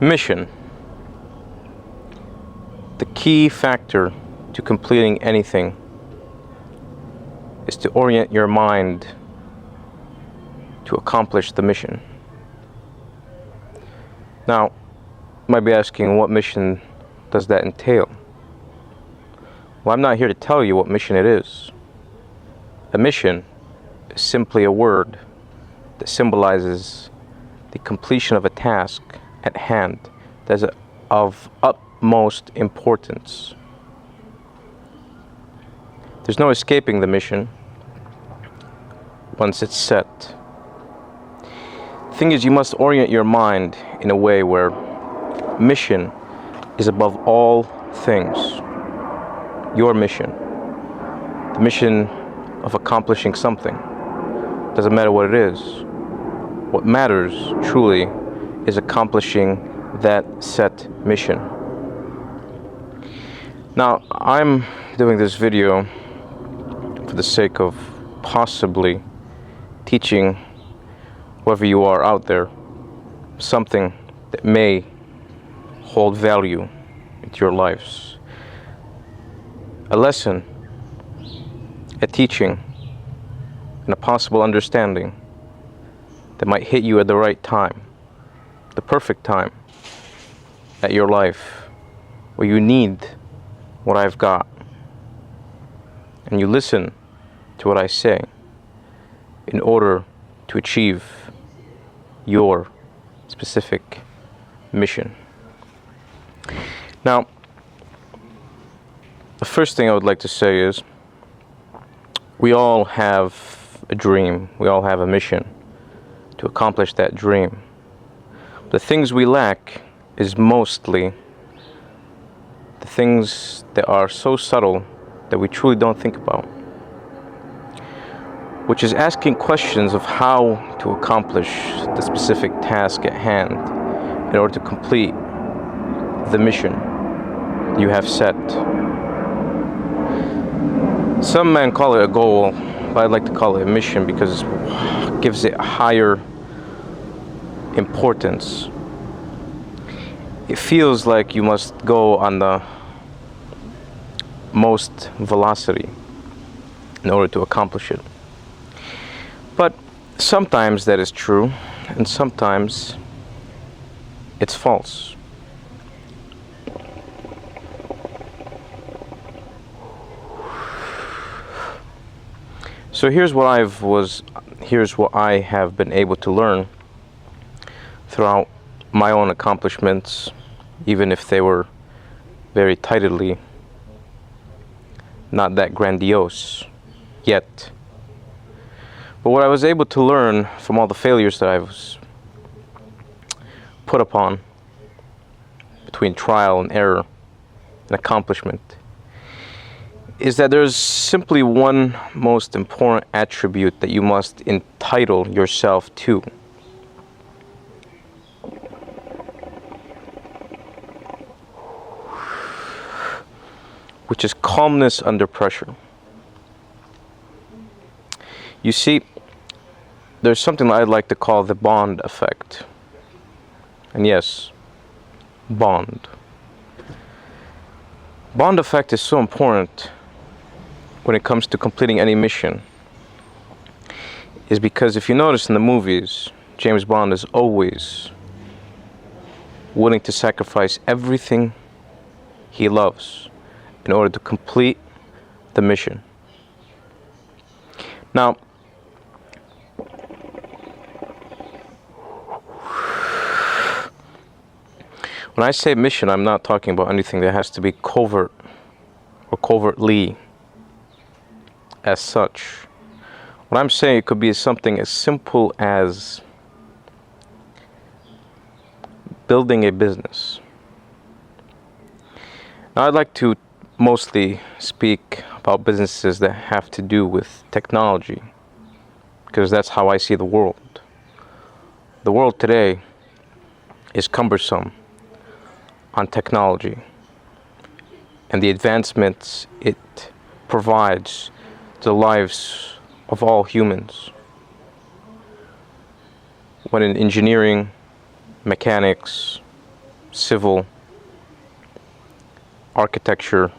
Mission. The key factor to completing anything is to orient your mind to accomplish the mission. Now, you might be asking, what mission does that entail? Well, I'm not here to tell you what mission it is. A mission is simply a word that symbolizes the completion of a task at hand that is of utmost importance. There's no escaping the mission once it's set. The thing is, you must orient your mind in a way where mission is above all things. Your mission. The mission of accomplishing something. Doesn't matter what it is. What matters, truly, is accomplishing that set mission. Now, I'm doing this video for the sake of possibly teaching whoever you are out there something that may hold value into your lives. A lesson, a teaching, and a possible understanding that might hit you at the right time, the perfect time at your life, where you need what I've got, and you listen to what I say in order to achieve your specific mission. Now, the first thing I would like to say is, we all have a dream, we all have a mission to accomplish that dream. The things we lack is mostly the things that are so subtle that we truly don't think about, which is asking questions of how to accomplish the specific task at hand in order to complete the mission you have set. Some men call it a goal, but I'd like to call it a mission because it gives it higher importance. It feels like you must go on the most velocity in order to accomplish it. But sometimes that is true, and sometimes it's false. So here's what I have been able to learn throughout my own accomplishments, even if they were very tidily not that grandiose yet. But what I was able to learn from all the failures that I was put upon between trial and error and accomplishment is that there's simply one most important attribute that you must entitle yourself to. Which is calmness under pressure. You see, there's something that I'd like to call the bond effect. And yes, bond. Bond effect is so important when it comes to completing any mission, is because if you notice in the movies, James Bond is always willing to sacrifice everything he loves in order to complete the mission. Now, when I say mission, I'm not talking about anything that has to be covert or covertly as such. What I'm saying, it could be something as simple as building a business. Now, I'd like to mostly speak about businesses that have to do with technology, because that's how I see the world. The world today is cumbersome on technology and the advancements it provides to the lives of all humans. When in engineering, mechanics, civil, architecture,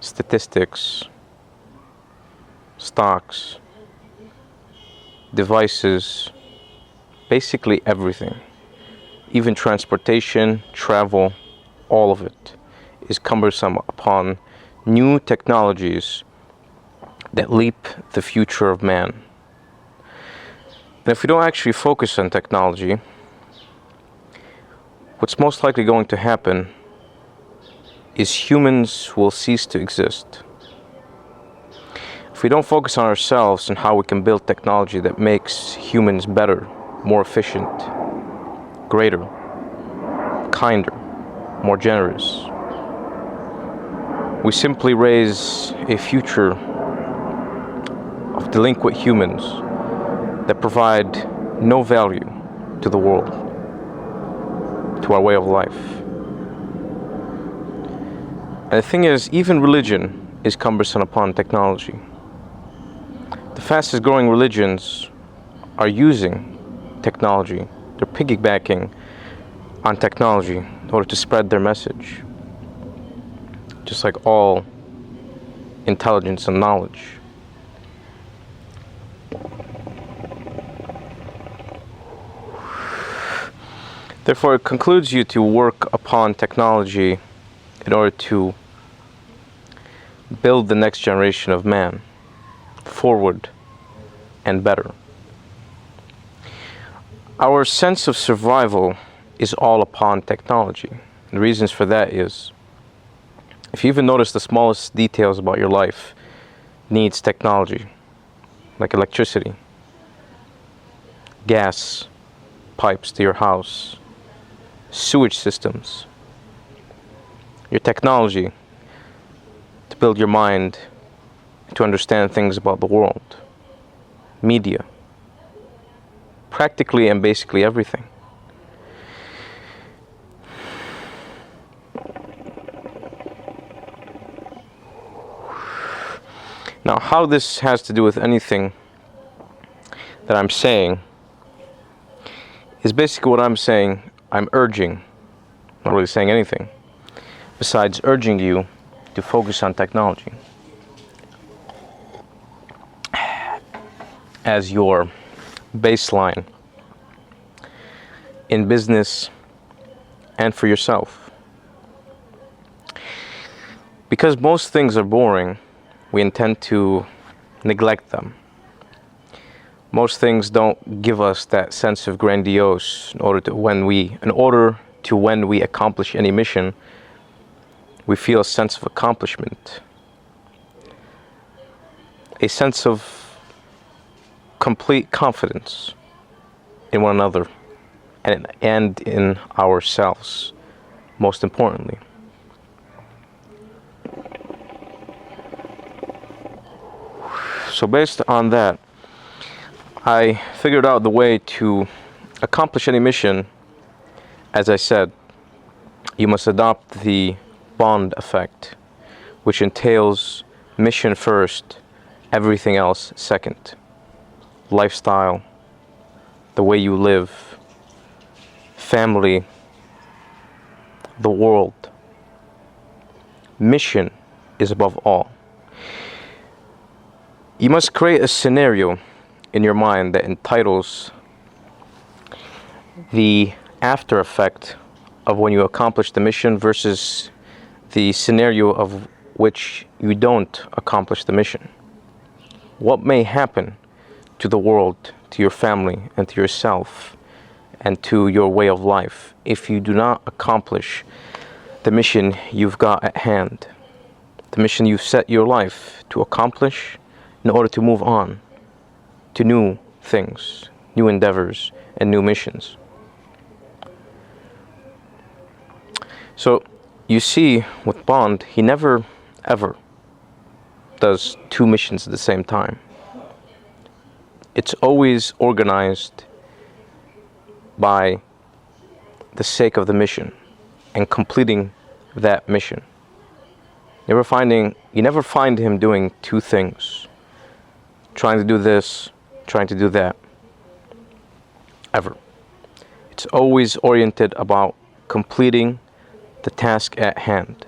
statistics, stocks, devices, basically everything. Even transportation, travel, all of it is cumbersome upon new technologies that leap the future of man. And if we don't actually focus on technology, what's most likely going to happen is humans will cease to exist. If we don't focus on ourselves and how we can build technology that makes humans better, more efficient, greater, kinder, more generous, we simply raise a future of delinquent humans that provide no value to the world, to our way of life. And the thing is, even religion is cumbersome upon technology. The fastest growing religions are using technology. They're piggybacking on technology in order to spread their message. Just like all intelligence and knowledge. Therefore, it concludes you to work upon technology in order to build the next generation of man forward and better. Our sense of survival is all upon technology. The reasons for that is, if you even notice the smallest details about your life needs technology, like electricity, gas pipes to your house, sewage systems, your technology to build your mind, to understand things about the world, media, practically and basically everything. Now, how this has to do with anything that I'm saying is basically what I'm saying. I'm urging, not really saying anything, besides urging you to focus on technology as your baseline in business and for yourself. Because most things are boring, we intend to neglect them. Most things don't give us that sense of grandiose in order to when we accomplish any mission, we feel a sense of accomplishment, a sense of complete confidence in one another and in ourselves, most importantly. So based on that, I figured out the way to accomplish any mission. As I said, you must adopt the Bond effect, which entails mission first, everything else second. Lifestyle, the way you live, family, the world. Mission is above all. You must create a scenario in your mind that entitles the after effect of when you accomplish the mission versus the scenario of which you don't accomplish the mission. What may happen to the world, to your family, and to yourself, and to your way of life if you do not accomplish the mission you've got at hand, the mission you've set your life to accomplish in order to move on to new things, new endeavors, and new missions. So you see with Bond, he never ever does two missions at the same time. It's always organized by the sake of the mission and completing that mission. You never find him doing two things, trying to do this, trying to do that, ever. It's always oriented about completing the task at hand.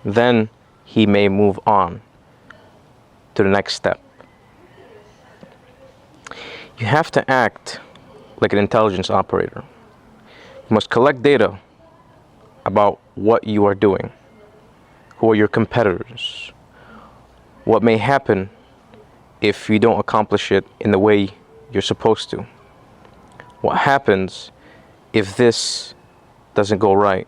Then he may move on to the next step. You have to act like an intelligence operator. You must collect data about what you are doing, who are your competitors, what may happen if you don't accomplish it in the way you're supposed to. What happens if this doesn't go right?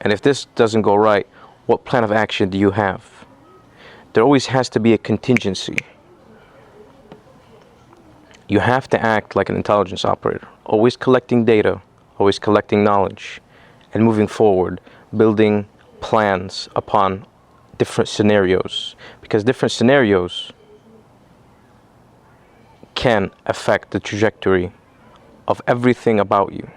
And if this doesn't go right, what plan of action do you have? There always has to be a contingency. You have to act like an intelligence operator, always collecting data, always collecting knowledge, and moving forward, building plans upon different scenarios, because different scenarios can affect the trajectory of everything about you.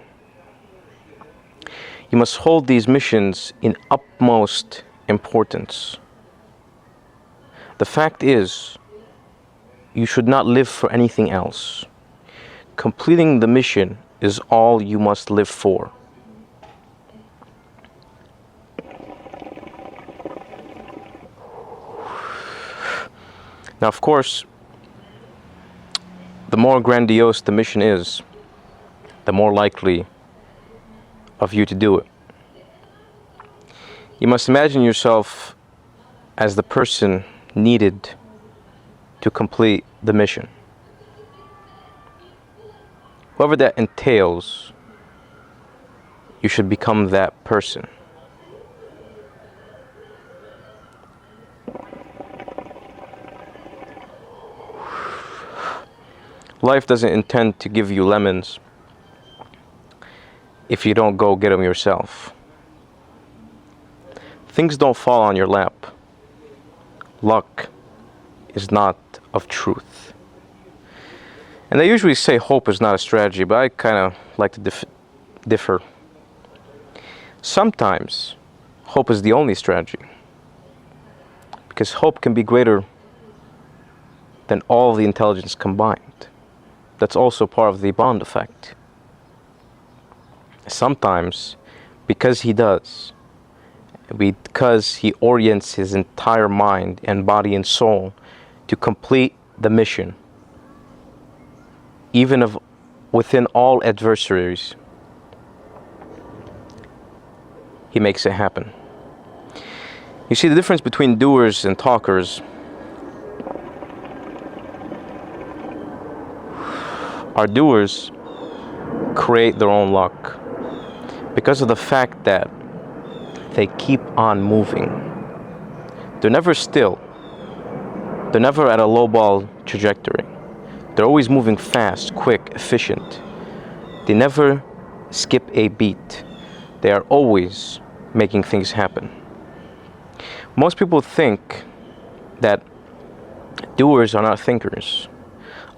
You must hold these missions in utmost importance. The fact is, you should not live for anything else. Completing the mission is all you must live for. Now, of course, the more grandiose the mission is, the more likely of you to do it. You must imagine yourself as the person needed to complete the mission. Whoever that entails, you should become that person. Life doesn't intend to give you lemons if you don't go get them yourself. Things don't fall on your lap. Luck is not of truth. And they usually say hope is not a strategy, but I kind of like to differ. Sometimes hope is the only strategy, because hope can be greater than all the intelligence combined. That's also part of the Bond effect. Sometimes, because he orients his entire mind and body and soul to complete the mission, even within all adversaries, he makes it happen. You see, the difference between doers and talkers are doers create their own luck because of the fact that they keep on moving. They're never still. They're never at a low ball trajectory. They're always moving fast, quick, efficient. They never skip a beat. They are always making things happen. Most people think that doers are not thinkers.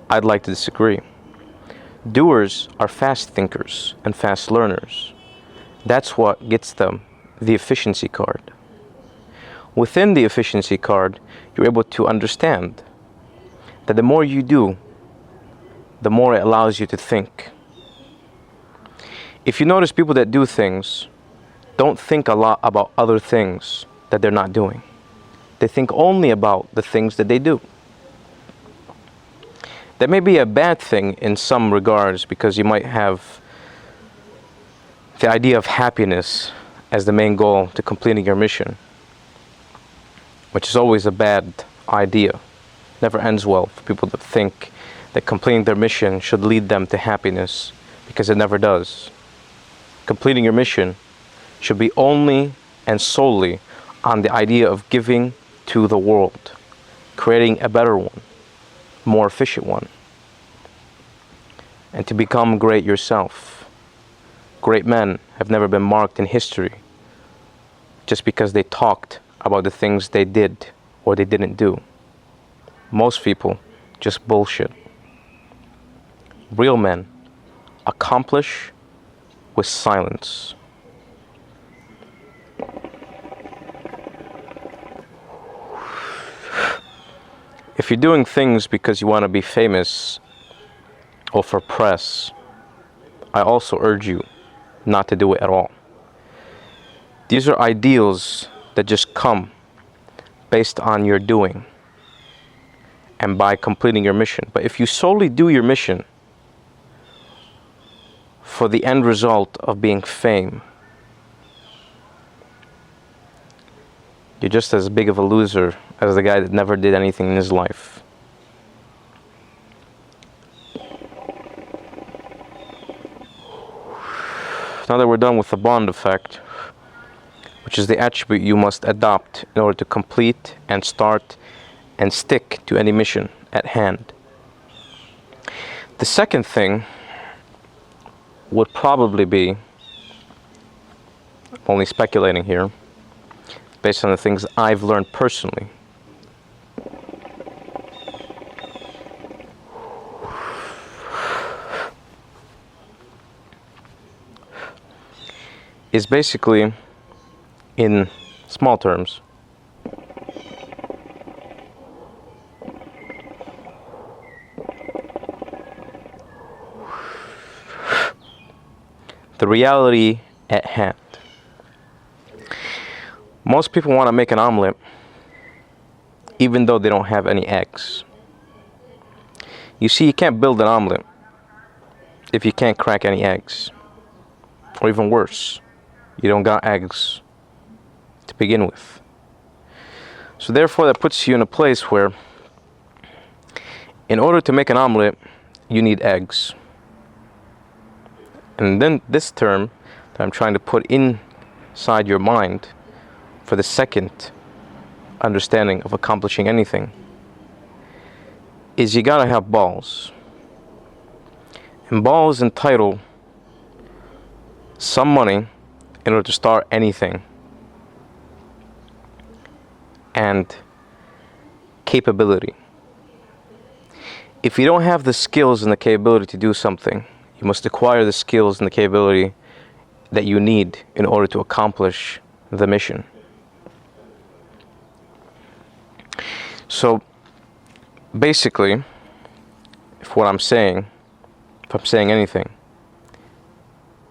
I'd like to disagree. Doers are fast thinkers and fast learners. That's what gets them the efficiency card. Within the efficiency card, you're able to understand that the more you do, the more it allows you to think. If you notice, people that do things don't think a lot about other things that they're not doing. They think only about the things that they do. That may be a bad thing in some regards, because you might have the idea of happiness as the main goal to completing your mission, which is always a bad idea. Never ends well for people that think that completing their mission should lead them to happiness, because it never does. Completing your mission should be only and solely on the idea of giving to the world, creating a better one, more efficient one, and to become great yourself. Great men have never been marked in history just because they talked about the things they did or they didn't do. Most people just bullshit. Real men accomplish with silence. If you're doing things because you want to be famous or for press, I also urge you not to do it at all. These are ideals that just come based on your doing and by completing your mission. But if you solely do your mission for the end result of being fame, you're just as big of a loser as the guy that never did anything in his life. Now that we're done with the bond effect, which is the attribute you must adopt in order to complete and start and stick to any mission at hand. The second thing would probably be, I'm only speculating here, based on the things I've learned personally. Is basically, in small terms, the reality at hand. Most people want to make an omelet even though they don't have any eggs. You see, you can't build an omelet if you can't crack any eggs. Or even worse, you don't got eggs to begin with. So therefore, that puts you in a place where in order to make an omelet, you need eggs. And then this term that I'm trying to put inside your mind for the second understanding of accomplishing anything is you gotta have balls. And balls entitle some money in order to start anything, and capability. If you don't have the skills and the capability to do something, you must acquire the skills and the capability that you need in order to accomplish the mission. So basically, if I'm saying anything,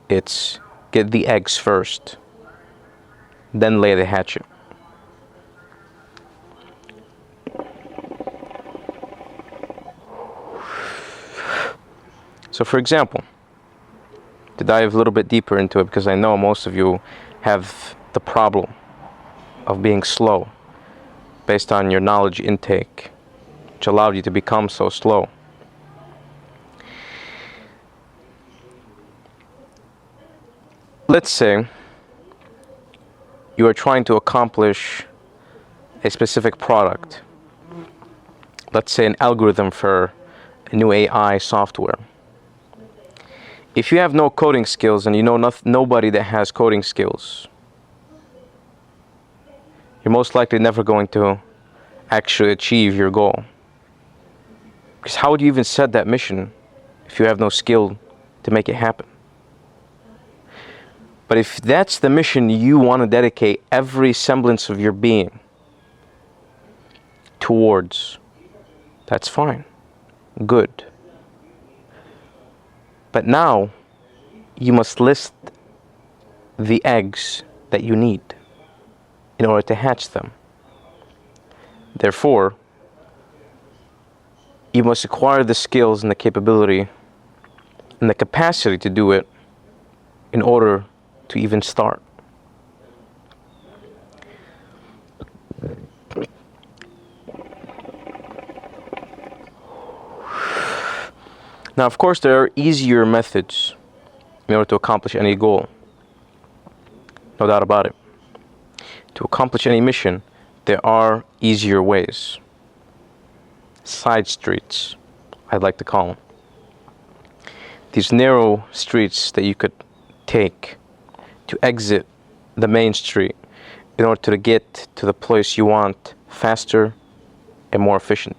it's get the eggs first, then lay the hatchet. So for example, to dive a little bit deeper into it, because I know most of you have the problem of being slow based on your knowledge intake, which allowed you to become so slow. Let's say you are trying to accomplish a specific product. Let's say an algorithm for a new AI software. If you have no coding skills and you know nobody that has coding skills, you're most likely never going to actually achieve your goal. Because how would you even set that mission if you have no skill to make it happen? But if that's the mission you want to dedicate every semblance of your being towards, that's fine. Good. But now, you must list the eggs that you need in order to hatch them. Therefore, you must acquire the skills and the capability and the capacity to do it in order to even start. Now, of course, there are easier methods in order to accomplish any goal. No doubt about it. To accomplish any mission, there are easier ways. Side streets, I'd like to call them. These narrow streets that you could take to exit the main street in order to get to the place you want faster and more efficient.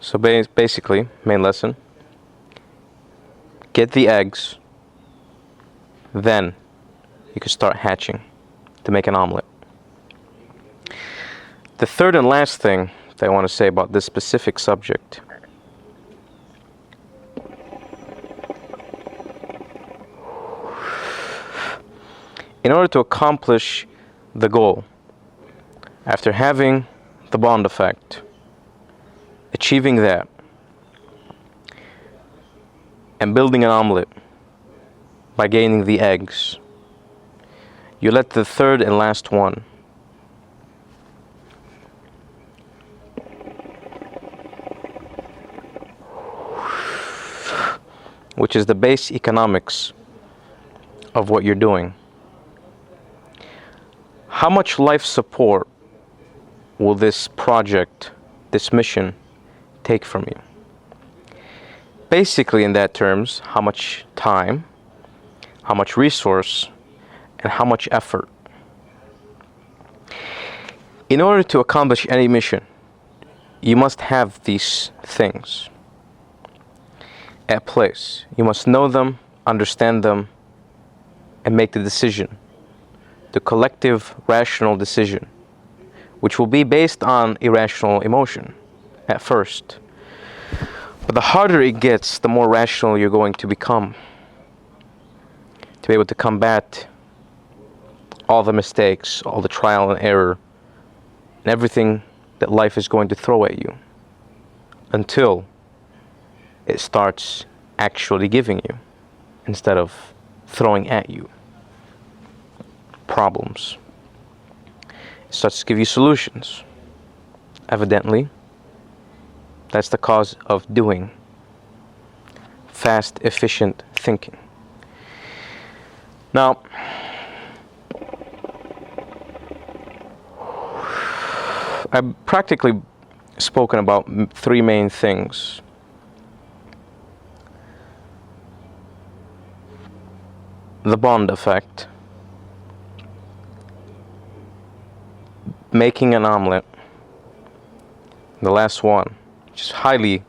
So basically, main lesson, get the eggs, then you can start hatching to make an omelet. The third and last thing that that I want to say about this specific subject. In order to accomplish the goal, after having the bond effect, achieving that, and building an omelet by gaining the eggs, you let the third and last one, which is the base economics of what you're doing. How much life support will this project, this mission, take from you? Basically, in that terms, how much time, how much resource, and how much effort. In order to accomplish any mission, you must have these things at place. You must know them, understand them, and make the decision. The collective rational decision, which will be based on irrational emotion at first. But the harder it gets, the more rational you're going to become, to be able to combat all the mistakes, all the trial and error, and everything that life is going to throw at you, until it starts actually giving you, instead of throwing at you problems. It starts to give you solutions. Evidently, that's the cause of doing. Fast, efficient thinking. Now, I've practically spoken about three main things. The bond effect, making an omelet, the last one, which is highly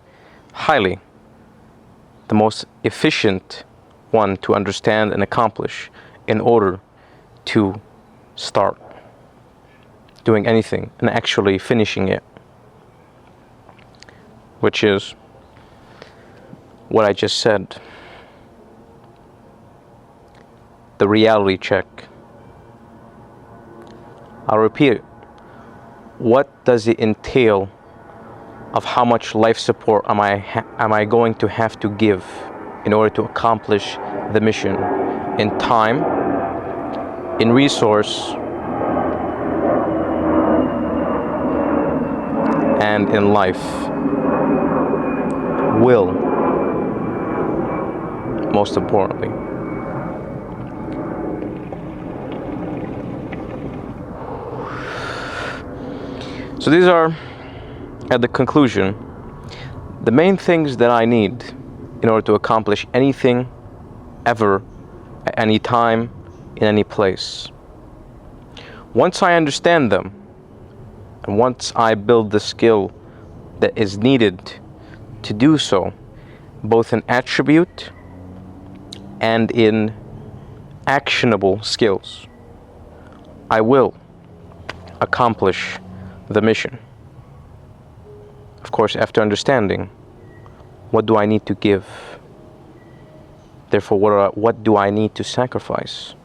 the most efficient one to understand and accomplish in order to start doing anything and actually finishing it, which is what I just said. The reality check. I'll repeat it. What does it entail of how much life support am I going to have to give in order to accomplish the mission, in time, in resource, and in life? Will, most importantly. So these are, at the conclusion, the main things that I need in order to accomplish anything, ever, at any time, in any place. Once I understand them, and once I build the skill that is needed to do so, both in attribute and in actionable skills, I will accomplish the mission. Of course, after understanding, what do I need to give? Therefore, what do I need to sacrifice?